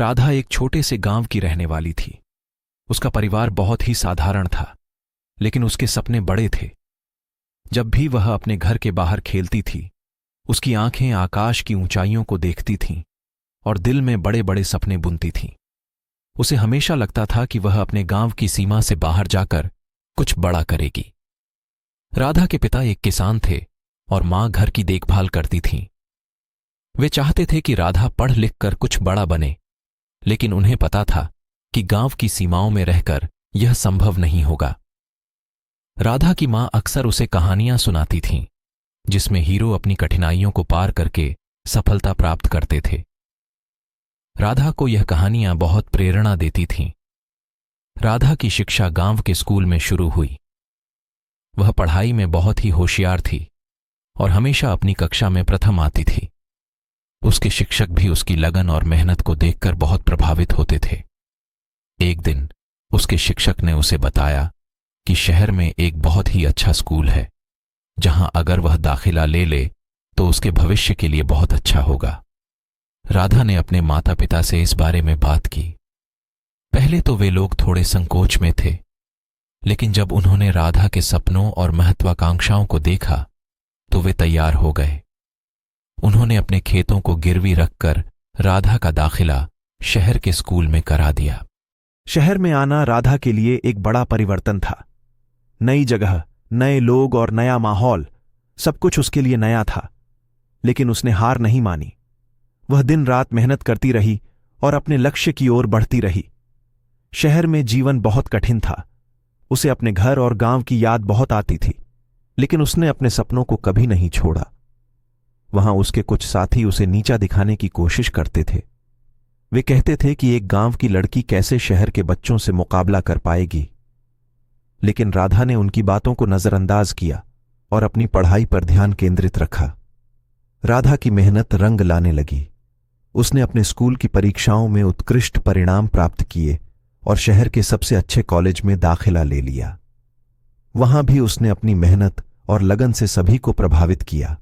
राधा एक छोटे से गांव की रहने वाली थी। उसका परिवार बहुत ही साधारण था, लेकिन उसके सपने बड़े थे। जब भी वह अपने घर के बाहर खेलती थी, उसकी आंखें आकाश की ऊंचाइयों को देखती थीं और दिल में बड़े बड़े सपने बुनती थीं। उसे हमेशा लगता था कि वह अपने गांव की सीमा से बाहर जाकर कुछ बड़ा करेगी। राधा के पिता एक किसान थे और मां घर की देखभाल करती थीं। वे चाहते थे कि राधा पढ़ लिख कर कुछ बड़ा बने, लेकिन उन्हें पता था कि गांव की सीमाओं में रहकर यह संभव नहीं होगा। राधा की मां अक्सर उसे कहानियां सुनाती थीं, जिसमें हीरो अपनी कठिनाइयों को पार करके सफलता प्राप्त करते थे। राधा को यह कहानियां बहुत प्रेरणा देती थीं। राधा की शिक्षा गांव के स्कूल में शुरू हुई। वह पढ़ाई में बहुत ही होशियार थी और हमेशा अपनी कक्षा में प्रथम आती थी। उसके शिक्षक भी उसकी लगन और मेहनत को देखकर बहुत प्रभावित होते थे। एक दिन उसके शिक्षक ने उसे बताया कि शहर में एक बहुत ही अच्छा स्कूल है, जहां अगर वह दाखिला ले ले तो उसके भविष्य के लिए बहुत अच्छा होगा। राधा ने अपने माता पिता से इस बारे में बात की। पहले तो वे लोग थोड़े संकोच में थे, लेकिन जब उन्होंने राधा के सपनों और महत्वाकांक्षाओं को देखा तो वे तैयार हो गए। उन्होंने अपने खेतों को गिरवी रखकर राधा का दाखिला शहर के स्कूल में करा दिया। शहर में आना राधा के लिए एक बड़ा परिवर्तन था। नई जगह, नए लोग और नया माहौल, सब कुछ उसके लिए नया था। लेकिन उसने हार नहीं मानी। वह दिन रात मेहनत करती रही और अपने लक्ष्य की ओर बढ़ती रही। शहर में जीवन बहुत कठिन था। उसे अपने घर और गांव की याद बहुत आती थी, लेकिन उसने अपने सपनों को कभी नहीं छोड़ा। वहां उसके कुछ साथी उसे नीचा दिखाने की कोशिश करते थे। वे कहते थे कि एक गांव की लड़की कैसे शहर के बच्चों से मुकाबला कर पाएगी। लेकिन राधा ने उनकी बातों को नजरअंदाज किया और अपनी पढ़ाई पर ध्यान केंद्रित रखा। राधा की मेहनत रंग लाने लगी। उसने अपने स्कूल की परीक्षाओं में उत्कृष्ट परिणाम प्राप्त किए और शहर के सबसे अच्छे कॉलेज में दाखिला ले लिया। वहां भी उसने अपनी मेहनत और लगन से सभी को प्रभावित किया।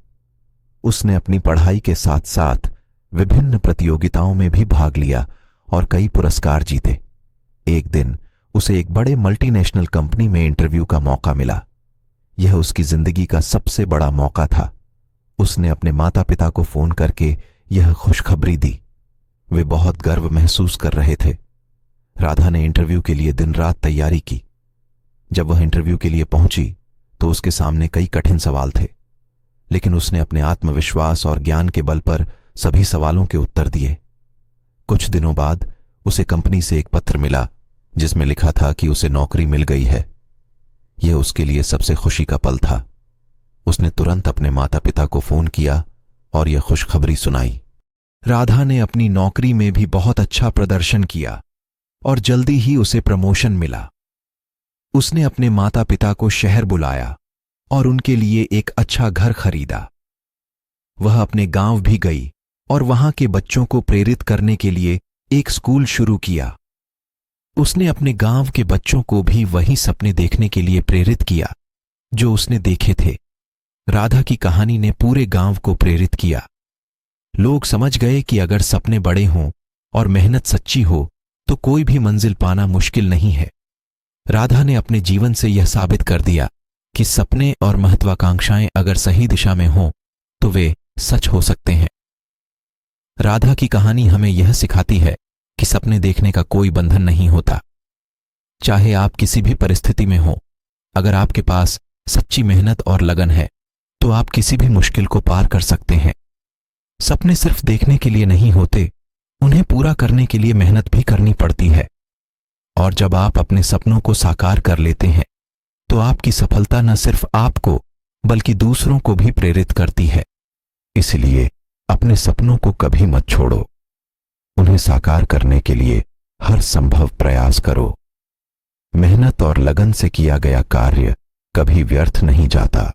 उसने अपनी पढ़ाई के साथ साथ विभिन्न प्रतियोगिताओं में भी भाग लिया और कई पुरस्कार जीते। एक दिन उसे एक बड़े मल्टीनेशनल कंपनी में इंटरव्यू का मौका मिला। यह उसकी जिंदगी का सबसे बड़ा मौका था। उसने अपने माता पिता को फोन करके यह खुशखबरी दी। वे बहुत गर्व महसूस कर रहे थे। राधा ने इंटरव्यू के लिए दिन रात तैयारी की। जब वह इंटरव्यू के लिए पहुंची तो उसके सामने कई कठिन सवाल थे, लेकिन उसने अपने आत्मविश्वास और ज्ञान के बल पर सभी सवालों के उत्तर दिए। कुछ दिनों बाद उसे कंपनी से एक पत्र मिला, जिसमें लिखा था कि उसे नौकरी मिल गई है। यह उसके लिए सबसे खुशी का पल था। उसने तुरंत अपने माता पिता को फोन किया और यह खुशखबरी सुनाई। राधा ने अपनी नौकरी में भी बहुत अच्छा प्रदर्शन किया और जल्दी ही उसे प्रमोशन मिला। उसने अपने माता पिता को शहर बुलाया और उनके लिए एक अच्छा घर खरीदा। वह अपने गांव भी गई और वहां के बच्चों को प्रेरित करने के लिए एक स्कूल शुरू किया। उसने अपने गांव के बच्चों को भी वही सपने देखने के लिए प्रेरित किया जो उसने देखे थे। राधा की कहानी ने पूरे गांव को प्रेरित किया। लोग समझ गए कि अगर सपने बड़े हों और मेहनत सच्ची हो तो कोई भी मंजिल पाना मुश्किल नहीं है। राधा ने अपने जीवन से यह साबित कर दिया कि सपने और महत्वाकांक्षाएं अगर सही दिशा में हों तो वे सच हो सकते हैं। राधा की कहानी हमें यह सिखाती है कि सपने देखने का कोई बंधन नहीं होता। चाहे आप किसी भी परिस्थिति में हो, अगर आपके पास सच्ची मेहनत और लगन है तो आप किसी भी मुश्किल को पार कर सकते हैं। सपने सिर्फ देखने के लिए नहीं होते, उन्हें पूरा करने के लिए मेहनत भी करनी पड़ती है। और जब आप अपने सपनों को साकार कर लेते हैं तो आपकी सफलता न सिर्फ आपको बल्कि दूसरों को भी प्रेरित करती है। इसलिए अपने सपनों को कभी मत छोड़ो। उन्हें साकार करने के लिए हर संभव प्रयास करो। मेहनत और लगन से किया गया कार्य कभी व्यर्थ नहीं जाता।